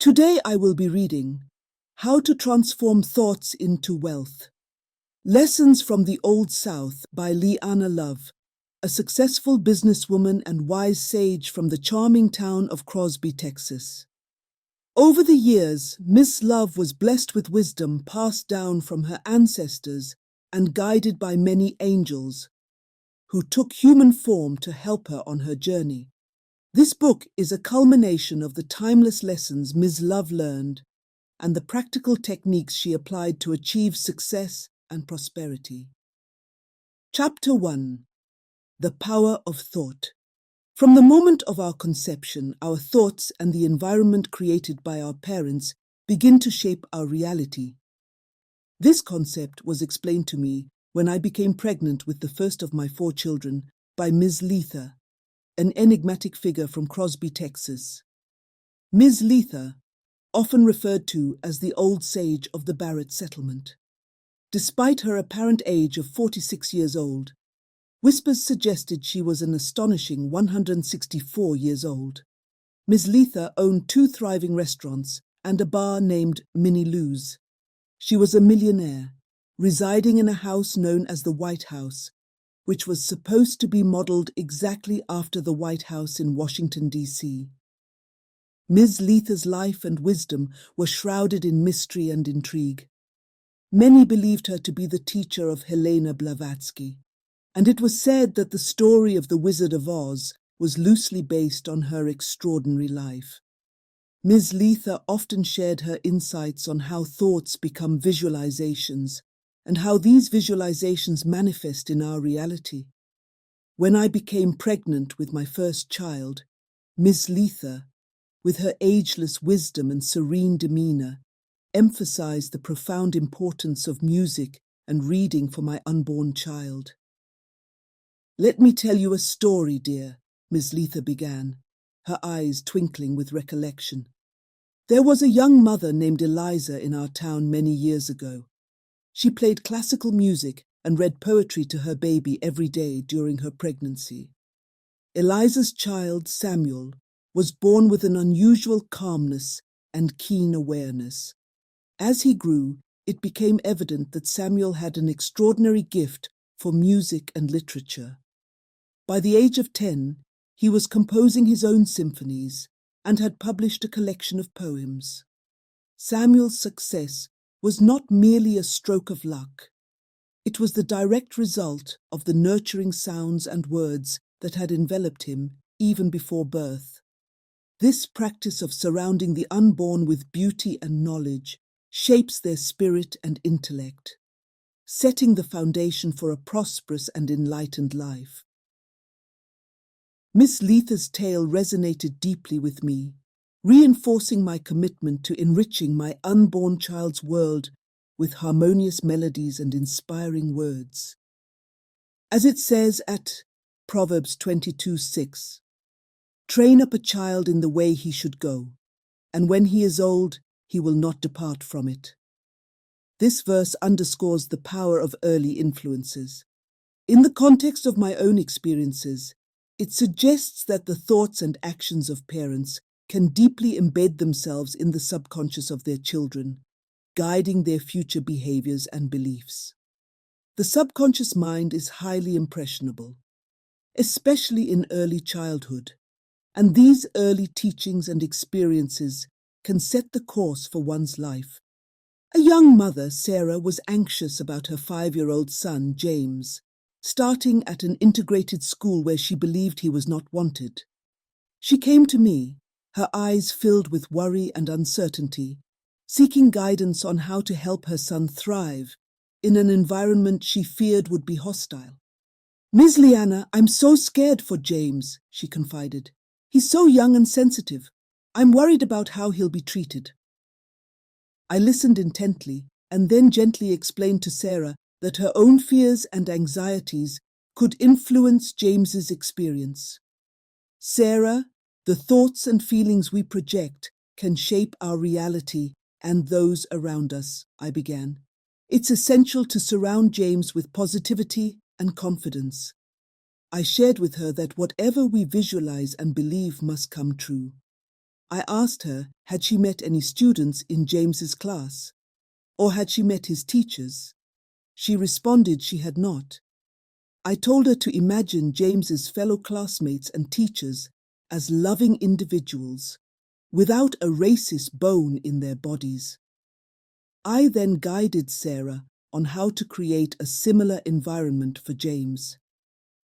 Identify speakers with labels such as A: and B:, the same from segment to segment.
A: Today I will be reading How to Transform Thoughts into Wealth. Lessons from the Old South by LeeAnna, a successful businesswoman and wise sage from the charming town of Crosby, Texas. Over the years, Miss Love was blessed with wisdom passed down from her ancestors and guided by many angels, who took human form to help her on her journey. This book is a culmination of the timeless lessons Ms. Love learned and the practical techniques she applied to achieve success and prosperity. Chapter 1. The Power of Thought. From the moment of our conception, our thoughts and the environment created by our parents begin to shape our reality. This concept was explained to me when I became pregnant with the first of my 4 children by Ms. LeeAnna, an enigmatic figure from Crosby, Texas. Ms. LeeAnna, often referred to as the old sage of the Barrett settlement. Despite her apparent age of 46 years old, whispers suggested she was an astonishing 164 years old. Ms. LeeAnna owned 2 thriving restaurants and a bar named Minnie Lou's. She was a millionaire, residing in a house known as the White House, which was supposed to be modeled exactly after the White House in Washington, D.C. Ms. LeeAnna's life and wisdom were shrouded in mystery and intrigue. Many believed her to be the teacher of Helena Blavatsky, and it was said that the story of the Wizard of Oz was loosely based on her extraordinary life. Ms. LeeAnna often shared her insights on how thoughts become visualizations and how these visualizations manifest in our reality. When I became pregnant with my first child, Ms. LeeAnna, with her ageless wisdom and serene demeanor, emphasized the profound importance of music and reading for my unborn child. "Let me tell you a story, dear," Ms. LeeAnna began, her eyes twinkling with recollection. "There was a young mother named Eliza in our town many years ago. She played classical music and read poetry to her baby every day during her pregnancy. Eliza's child, Samuel, was born with an unusual calmness and keen awareness. As he grew, it became evident that Samuel had an extraordinary gift for music and literature. By the age of 10, he was composing his own symphonies and had published a collection of poems. Samuel's success was not merely a stroke of luck. It was the direct result of the nurturing sounds and words that had enveloped him even before birth. This practice of surrounding the unborn with beauty and knowledge shapes their spirit and intellect, setting the foundation for a prosperous and enlightened life. Miss LeeAnna's tale resonated deeply with me, reinforcing my commitment to enriching my unborn child's world with harmonious melodies and inspiring words. As it says at Proverbs 22:6, "Train up a child in the way he should go, and when he is old, he will not depart from it." This verse underscores the power of early influences. In the context of my own experiences, it suggests that the thoughts and actions of parents can deeply embed themselves in the subconscious of their children, guiding their future behaviors and beliefs. The subconscious mind is highly impressionable, especially in early childhood, and these early teachings and experiences can set the course for one's life. A young mother, Sarah, was anxious about her 5-year-old son, James, starting at an integrated school where she believed he was not wanted. She came to me, her eyes filled with worry and uncertainty, seeking guidance on how to help her son thrive in an environment she feared would be hostile. "Ms. LeeAnna, I'm so scared for James," she confided. "He's so young and sensitive. I'm worried about how he'll be treated." I listened intently and then gently explained to Sarah that her own fears and anxieties could influence James's experience. "Sarah, the thoughts and feelings we project can shape our reality and those around us," I began. "It's essential to surround James with positivity and confidence." I shared with her that whatever we visualize and believe must come true. I asked her, had she met any students in James's class, or had she met his teachers? She responded she had not. I told her to imagine James's fellow classmates and teachers as loving individuals, without a racist bone in their bodies. I then guided Sarah on how to create a similar environment for James.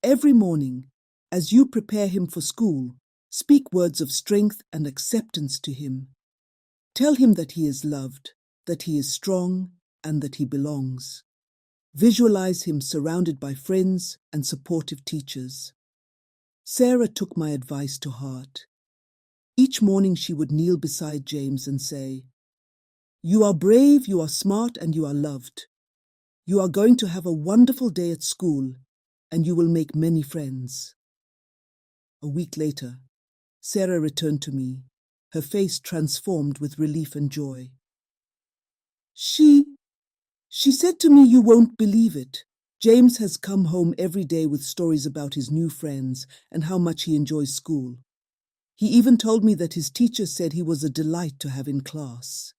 A: Every morning, as you prepare him for school, speak words of strength and acceptance to him. Tell him that he is loved, that he is strong, and that he belongs. Visualize him surrounded by friends and supportive teachers. Sarah took my advice to heart. Each morning she would kneel beside James and say, "You are brave, you are smart, and you are loved. You are going to have a wonderful day at school, and you will make many friends." A week later, Sarah returned to me, her face transformed with relief and joy. She said to me, "You won't believe it. James has come home every day with stories about his new friends and how much he enjoys school. He even told me that his teacher said he was a delight to have in class."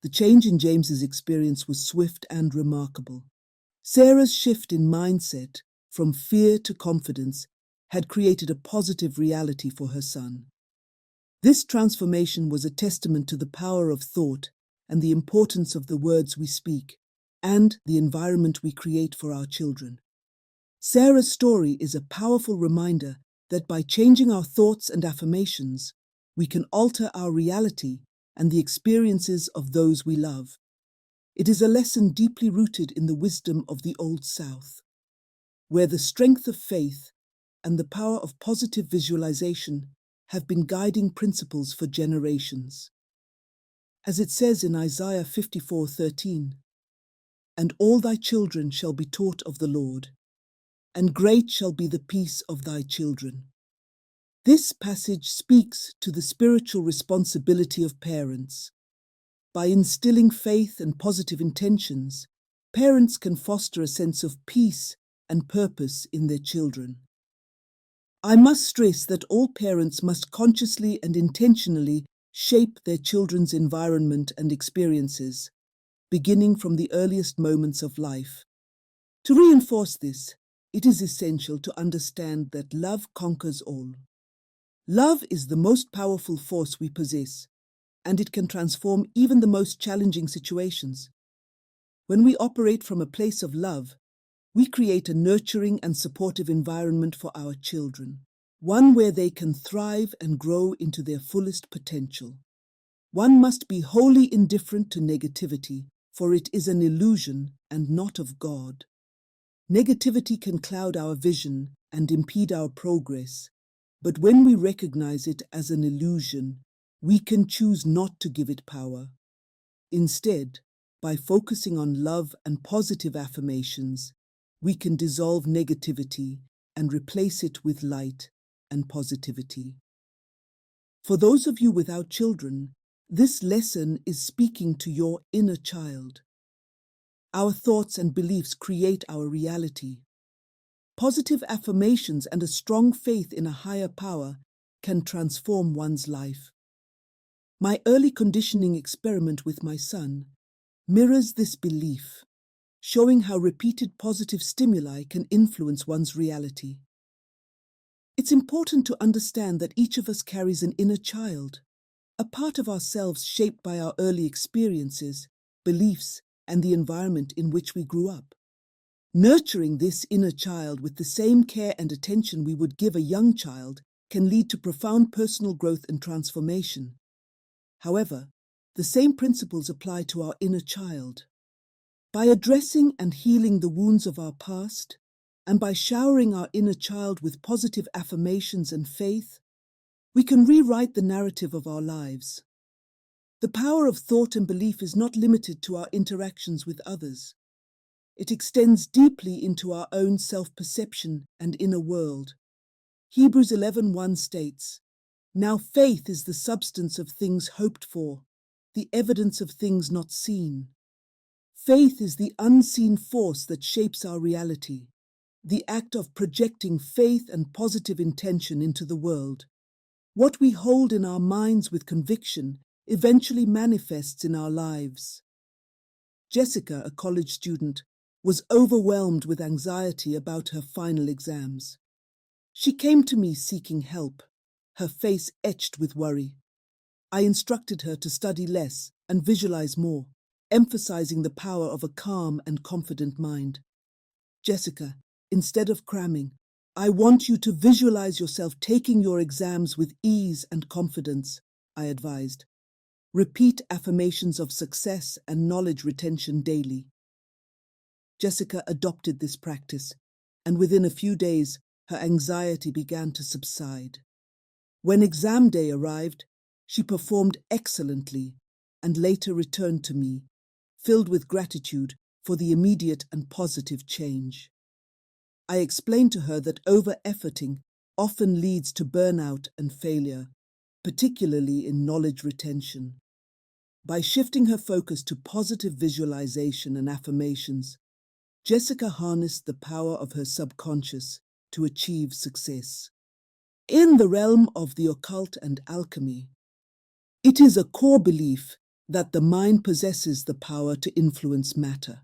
A: The change in James's experience was swift and remarkable. Sarah's shift in mindset from fear to confidence had created a positive reality for her son. This transformation was a testament to the power of thought and the importance of the words we speak and the environment we create for our children. Sarah's story is a powerful reminder that by changing our thoughts and affirmations, we can alter our reality and the experiences of those we love. It is a lesson deeply rooted in the wisdom of the Old South, where the strength of faith and the power of positive visualization have been guiding principles for generations. As it says in Isaiah 54:13, "And all thy children shall be taught of the Lord, and great shall be the peace of thy children." This passage speaks to the spiritual responsibility of parents. By instilling faith and positive intentions, parents can foster a sense of peace and purpose in their children. I must stress that all parents must consciously and intentionally shape their children's environment and experiences, beginning from the earliest moments of life. To reinforce this, it is essential to understand that love conquers all. Love is the most powerful force we possess, and it can transform even the most challenging situations. When we operate from a place of love, we create a nurturing and supportive environment for our children, one where they can thrive and grow into their fullest potential. One must be wholly indifferent to negativity, for it is an illusion and not of God. Negativity can cloud our vision and impede our progress, but when we recognize it as an illusion, we can choose not to give it power. Instead, by focusing on love and positive affirmations, we can dissolve negativity and replace it with light and positivity. For those of you without children, this lesson is speaking to your inner child. Our thoughts and beliefs create our reality. Positive affirmations and a strong faith in a higher power can transform one's life. My early conditioning experiment with my son mirrors this belief, showing how repeated positive stimuli can influence one's reality. It's important to understand that each of us carries an inner child, a part of ourselves shaped by our early experiences, beliefs, and the environment in which we grew up. Nurturing this inner child with the same care and attention we would give a young child can lead to profound personal growth and transformation. However, the same principles apply to our inner child. By addressing and healing the wounds of our past, and by showering our inner child with positive affirmations and faith, we can rewrite the narrative of our lives. The power of thought and belief is not limited to our interactions with others. It extends deeply into our own self-perception and inner world. Hebrews 11:1 states, "Now faith is the substance of things hoped for, the evidence of things not seen." Faith is the unseen force that shapes our reality, the act of projecting faith and positive intention into the world. What we hold in our minds with conviction eventually manifests in our lives. Jessica, a college student, was overwhelmed with anxiety about her final exams. She came to me seeking help, her face etched with worry. I instructed her to study less and visualize more, emphasizing the power of a calm and confident mind. Jessica, instead of cramming, I want you to visualize yourself taking your exams with ease and confidence, I advised. Repeat affirmations of success and knowledge retention daily. Jessica adopted this practice, and within a few days, her anxiety began to subside. When exam day arrived, she performed excellently and later returned to me, filled with gratitude for the immediate and positive change. I explained to her that over-efforting often leads to burnout and failure, particularly in knowledge retention. By shifting her focus to positive visualization and affirmations, Jessica harnessed the power of her subconscious to achieve success. In the realm of the occult and alchemy, it is a core belief that the mind possesses the power to influence matter.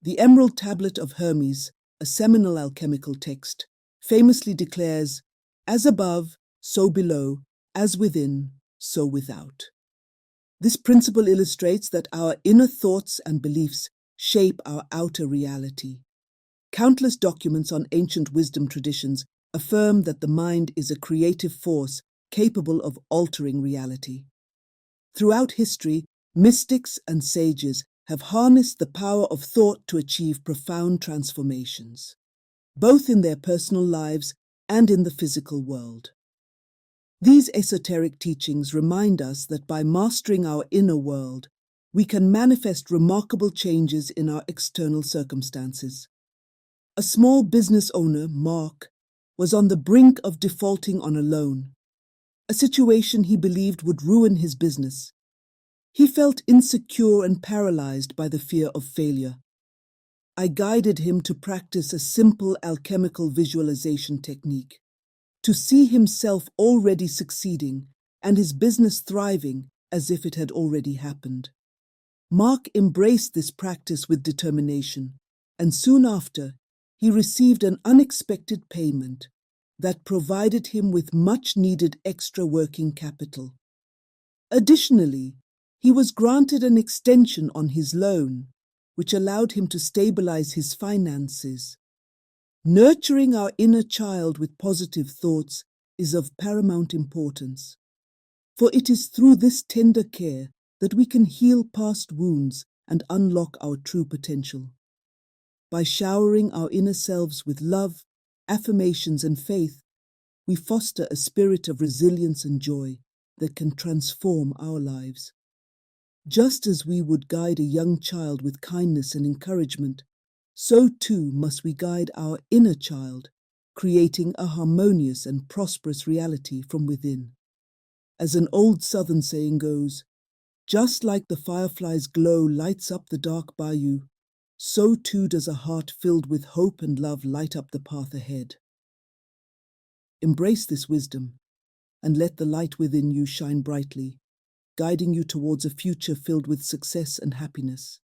A: The Emerald Tablet of Hermes, a seminal alchemical text, famously declares, "As above, so below, as within, so without." This principle illustrates that our inner thoughts and beliefs shape our outer reality. Countless documents on ancient wisdom traditions affirm that the mind is a creative force capable of altering reality. Throughout history, mystics and sages have harnessed the power of thought to achieve profound transformations, both in their personal lives and in the physical world. These esoteric teachings remind us that by mastering our inner world, we can manifest remarkable changes in our external circumstances. A small business owner, Mark, was on the brink of defaulting on a loan, a situation he believed would ruin his business. He felt insecure and paralyzed by the fear of failure. I guided him to practice a simple alchemical visualization technique, to see himself already succeeding and his business thriving as if it had already happened. Mark embraced this practice with determination, and soon after, he received an unexpected payment that provided him with much-needed extra working capital. Additionally, he was granted an extension on his loan, which allowed him to stabilize his finances. Nurturing our inner child with positive thoughts is of paramount importance, for it is through this tender care that we can heal past wounds and unlock our true potential. By showering our inner selves with love, affirmations, and faith, we foster a spirit of resilience and joy that can transform our lives. Just as we would guide a young child with kindness and encouragement, so too must we guide our inner child, creating a harmonious and prosperous reality from within. As an old Southern saying goes, just like the firefly's glow lights up the dark bayou, so too does a heart filled with hope and love light up the path ahead. Embrace this wisdom and let the light within you shine brightly, guiding you towards a future filled with success and happiness.